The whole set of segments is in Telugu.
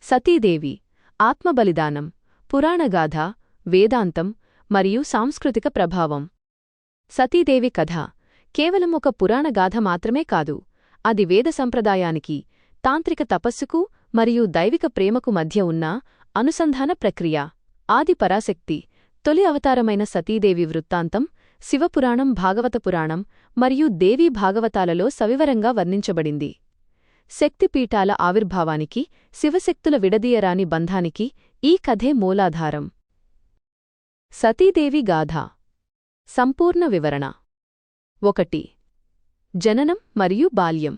సతీదేవి ఆత్మబలిదానం, పురాణగాథ, వేదాంతం మరియు సాంస్కృతిక ప్రభావం. సతీదేవి కథ కేవలం ఒక పురాణగాథ మాత్రమే కాదు, అది వేద సంప్రదాయానికి, తాంత్రిక తపస్సుకు మరియు దైవిక ప్రేమకు మధ్య ఉన్న అనుసంధాన ప్రక్రియ. ఆది పరాశక్తి, తొలి అవతారమైన సతీదేవి వృత్తాంతం శివపురాణం, భాగవత పురాణం మరియు దేవీ భాగవతాలలో సవివరంగా వర్ణించబడింది. శక్తిపీఠాల ఆవిర్భావానికి, శివశక్తుల విడదీయరాని బంధానికి ఈ కథే మూలాధారం. సతీదేవి గాథ సంపూర్ణ వివరణ. 1. జననం మరియు బాల్యం.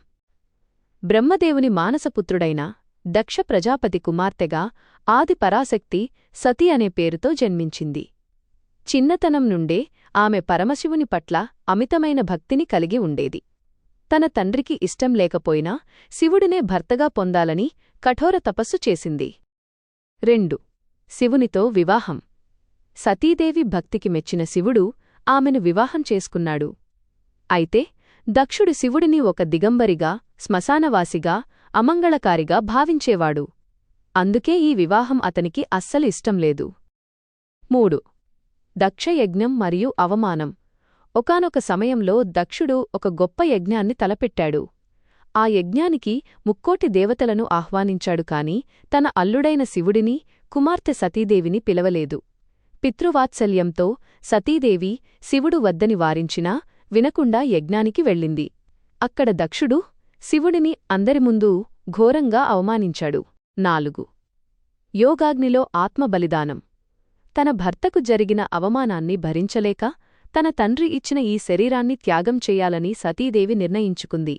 బ్రహ్మదేవుని మానసపుత్రుడైన దక్ష ప్రజాపతి కుమార్తెగా ఆది పరాశక్తి సతీ అనే పేరుతో జన్మించింది. చిన్నతనం నుండే ఆమె పరమశివుని పట్ల అమితమైన భక్తిని కలిగి ఉండేది. తన తండ్రికి ఇష్టం లేకపోయినా శివుడినే భర్తగా పొందాలని కఠోర తపస్సు చేసింది. 2. శివునితో వివాహం. సతీదేవి భక్తికి మెచ్చిన శివుడు ఆమెను వివాహం చేసుకున్నాడు. అయితే దక్షుడు శివుడిని ఒక దిగంబరిగా, శ్మశానవాసిగా, అమంగళకారిగా భావించేవాడు. అందుకే ఈ వివాహం అతనికి అస్సలు ఇష్టంలేదు. 3. దక్షయజ్ఞం మరియు అవమానం. ఒకానొక సమయంలో దక్షుడు ఒక గొప్ప యజ్ఞాన్ని తలపెట్టాడు. ఆ యజ్ఞానికి 3,000,000 దేవతలను ఆహ్వానించాడు కాని తన అల్లుడైన శివుడిని, కుమార్తె సతీదేవిని పిలవలేదు. పితృవాత్సల్యంతో సతీదేవి శివుడు వద్దని వారించినా వినకుండా యజ్ఞానికి వెళ్ళింది. అక్కడ దక్షుడు శివుడిని అందరి ముందు ఘోరంగా అవమానించాడు. 4. యోగాగ్నిలో ఆత్మబలిదానం. తన భర్తకు జరిగిన అవమానాన్ని భరించలేక తన తండ్రి ఇచ్చిన ఈ శరీరాన్ని త్యాగం చెయ్యాలని సతీదేవి నిర్ణయించుకుంది.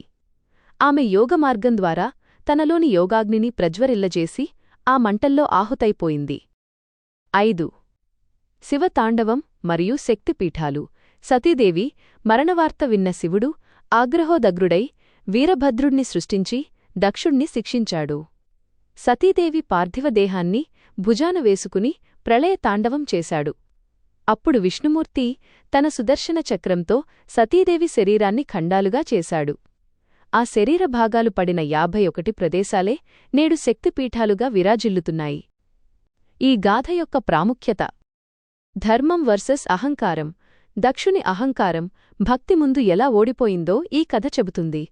ఆమె యోగమార్గం ద్వారా తనలోని యోగాగ్నిని ప్రజ్వరిల్లజేసి ఆ మంటల్లో ఆహుతైపోయింది. 5. శివతాండవం మరియు శక్తిపీఠాలు. సతీదేవి మరణవార్త విన్న శివుడు ఆగ్రహోదగ్రుడై వీరభద్రుణ్ణి సృష్టించి దక్షుణ్ణి శిక్షించాడు. సతీదేవి పార్థివదేహాన్ని భుజాన వేసుకుని ప్రళయతాండవం చేశాడు. అప్పుడు విష్ణుమూర్తి తన సుదర్శన చక్రంతో సతీదేవి శరీరాన్ని ఖండాలుగా చేశాడు. ఆ శరీర భాగాలు పడిన 51 ప్రదేశాలే నేడు శక్తిపీఠాలుగా విరాజిల్లుతున్నాయి. ఈ గాథ యొక్క ప్రాముఖ్యత. ధర్మం వర్సెస్ అహంకారం. దక్షుని అహంకారం భక్తి ముందు ఎలా ఓడిపోయిందో ఈ కథ చెబుతుంది.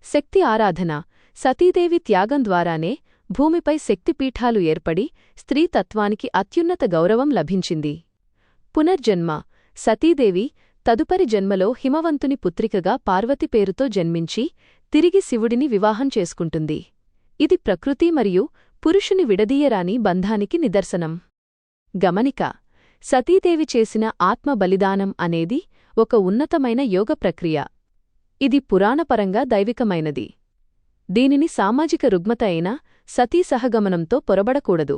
శక్తి ఆరాధన. సతీదేవి త్యాగం ద్వారానే భూమిపై శక్తిపీఠాలు ఏర్పడి స్త్రీతత్వానికి అత్యున్నత గౌరవం లభించింది. పునర్జన్మ. సతీదేవి తదుపరి జన్మలో హిమవంతుని పుత్రికగా పార్వతి పేరుతో జన్మించి తిరిగి శివుడిని వివాహం చేసుకుంటుంది. ఇది ప్రకృతి మరియు పురుషుని విడదీయరాని బంధానికి నిదర్శనం. గమనిక. సతీదేవి చేసిన ఆత్మబలిదానం అనేది ఒక ఉన్నతమైన యోగ ప్రక్రియ. ఇది పురాణపరంగా దైవికమైనది. దీనిని సామాజిక రుగ్మత అయిన సతీ సహగమనంతో పొరబడకూడదు.